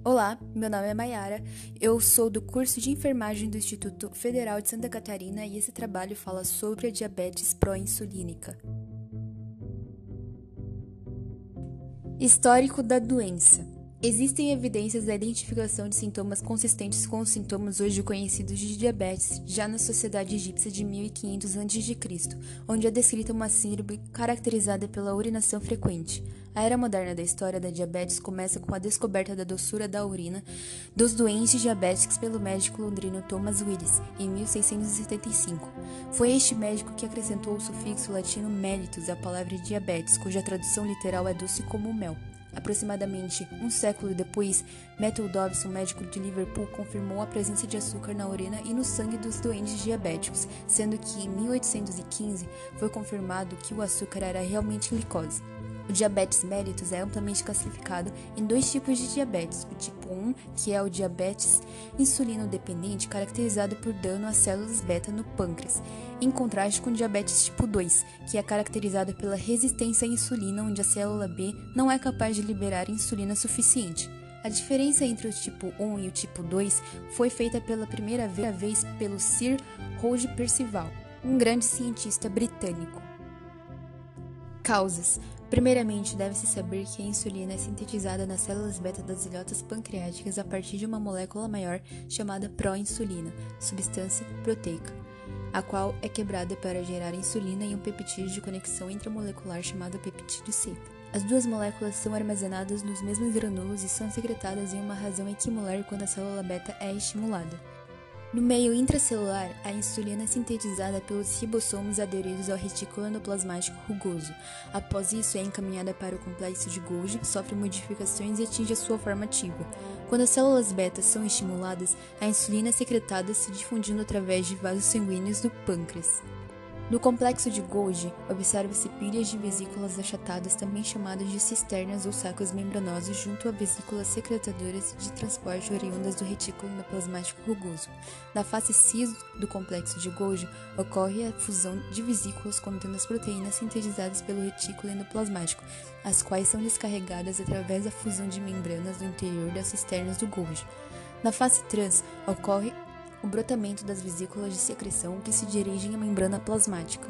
Olá, meu nome é Mayara, eu sou do curso de enfermagem do Instituto Federal de Santa Catarina e esse trabalho fala sobre a diabetes pró-insulínica. Histórico da doença. Existem evidências da identificação de sintomas consistentes com os sintomas hoje conhecidos de diabetes, já na sociedade egípcia de 1500 a.C., onde é descrita uma síndrome caracterizada pela urinação frequente. A era moderna da história da diabetes começa com a descoberta da doçura da urina dos doentes diabéticos pelo médico londrino Thomas Willis, em 1675. Foi este médico que acrescentou o sufixo latino mellitus à palavra diabetes, cuja tradução literal é doce como mel. Aproximadamente um século depois, Matthew Dobbs, um médico de Liverpool, confirmou a presença de açúcar na urina e no sangue dos doentes diabéticos, sendo que em 1815 foi confirmado que o açúcar era realmente glicose. O diabetes mellitus é amplamente classificado em dois tipos de diabetes: o tipo 1, que é o diabetes insulino-dependente, caracterizado por dano às células beta no pâncreas, em contraste com o diabetes tipo 2, que é caracterizado pela resistência à insulina, onde a célula B não é capaz de liberar insulina suficiente. A diferença entre o tipo 1 e o tipo 2 foi feita pela primeira vez pelo Sir Roger Percival, um grande cientista britânico. Causas. Primeiramente, deve-se saber que a insulina é sintetizada nas células beta das ilhotas pancreáticas a partir de uma molécula maior chamada proinsulina, substância proteica, a qual é quebrada para gerar insulina e um peptídeo de conexão intramolecular chamado peptídeo C. As duas moléculas são armazenadas nos mesmos grânulos e são secretadas em uma razão equimolar quando a célula beta é estimulada. No meio intracelular, a insulina é sintetizada pelos ribossomos aderidos ao retículo endoplasmático rugoso. Após isso, é encaminhada para o complexo de Golgi, sofre modificações e atinge a sua forma ativa. Quando as células beta são estimuladas, a insulina é secretada se difundindo através de vasos sanguíneos do pâncreas. No complexo de Golgi, observa-se pilhas de vesículas achatadas, também chamadas de cisternas ou sacos membranosos, junto a vesículas secretadoras de transporte oriundas do retículo endoplasmático rugoso. Na face cis do complexo de Golgi, ocorre a fusão de vesículas contendo as proteínas sintetizadas pelo retículo endoplasmático, as quais são descarregadas através da fusão de membranas do interior das cisternas do Golgi. Na face trans, ocorre o brotamento das vesículas de secreção que se dirigem à membrana plasmática.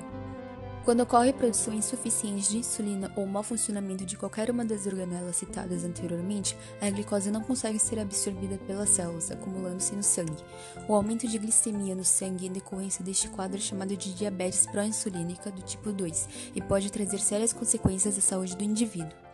Quando ocorre produção insuficiente de insulina ou mau funcionamento de qualquer uma das organelas citadas anteriormente, a glicose não consegue ser absorvida pelas células, acumulando-se no sangue. O aumento de glicemia no sangue em decorrência deste quadro é chamado de diabetes pró-insulínica do tipo 2 e pode trazer sérias consequências à saúde do indivíduo.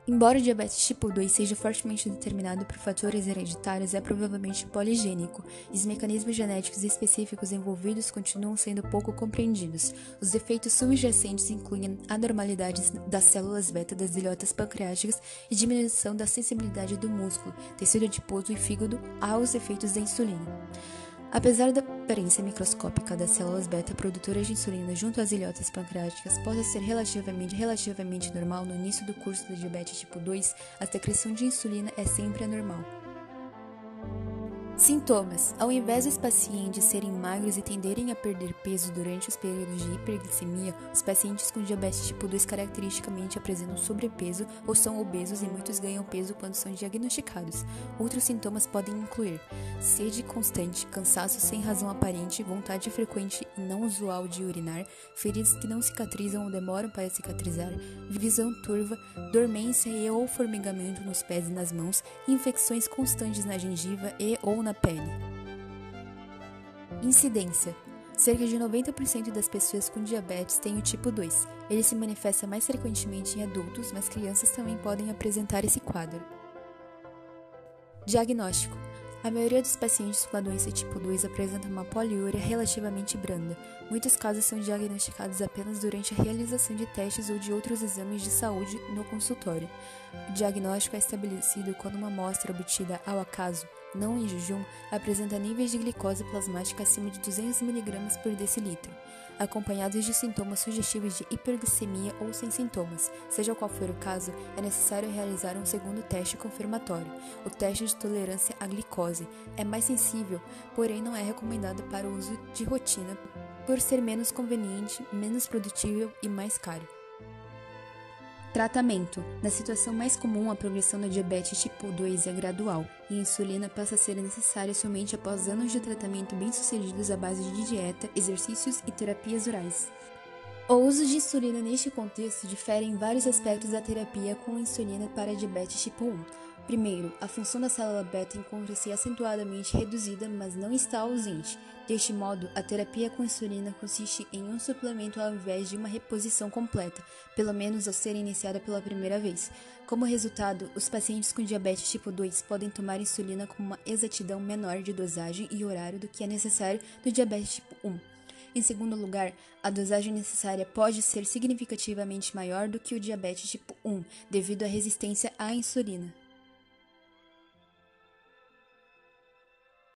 Embora o diabetes tipo 2 seja fortemente determinado por fatores hereditários, é provavelmente poligênico, e os mecanismos genéticos específicos envolvidos continuam sendo pouco compreendidos. Os efeitos subjacentes incluem anormalidades das células beta das ilhotas pancreáticas e diminuição da sensibilidade do músculo, tecido adiposo e fígado aos efeitos da insulina. Apesar da aparência microscópica das células beta produtoras de insulina junto às ilhotas pancreáticas possa ser relativamente normal no início do curso do diabetes tipo 2, a secreção de insulina é sempre anormal. Sintomas. Ao invés dos pacientes serem magros e tenderem a perder peso durante os períodos de hiperglicemia, os pacientes com diabetes tipo 2 caracteristicamente apresentam sobrepeso ou são obesos e muitos ganham peso quando são diagnosticados. Outros sintomas podem incluir sede constante, cansaço sem razão aparente, vontade frequente e não usual de urinar, feridas que não cicatrizam ou demoram para cicatrizar, visão turva, dormência e ou formigamento nos pés e nas mãos, infecções constantes na gengiva e ou na pele. Incidência. Cerca de 90% das pessoas com diabetes têm o tipo 2. Ele se manifesta mais frequentemente em adultos, mas crianças também podem apresentar esse quadro. Diagnóstico. A maioria dos pacientes com a doença tipo 2 apresenta uma poliúria relativamente branda. Muitos casos são diagnosticados apenas durante a realização de testes ou de outros exames de saúde no consultório. O diagnóstico é estabelecido quando uma amostra obtida ao acaso, não em jejum, apresenta níveis de glicose plasmática acima de 200 mg por decilitro, acompanhados de sintomas sugestivos de hiperglicemia ou sem sintomas. Seja qual for o caso, é necessário realizar um segundo teste confirmatório. O teste de tolerância à glicose é mais sensível, porém não é recomendado para o uso de rotina, por ser menos conveniente, menos produtível e mais caro. Tratamento. Na situação mais comum, a progressão da diabetes tipo 2 é gradual e a insulina passa a ser necessária somente após anos de tratamento bem-sucedidos à base de dieta, exercícios e terapias orais. O uso de insulina neste contexto difere em vários aspectos da terapia com insulina para diabetes tipo 1. Primeiro, a função da célula beta encontra-se acentuadamente reduzida, mas não está ausente. Deste modo, a terapia com insulina consiste em um suplemento ao invés de uma reposição completa, pelo menos ao ser iniciada pela primeira vez. Como resultado, os pacientes com diabetes tipo 2 podem tomar insulina com uma exatidão menor de dosagem e horário do que é necessário no diabetes tipo 1. Em segundo lugar, a dosagem necessária pode ser significativamente maior do que o diabetes tipo 1, devido à resistência à insulina.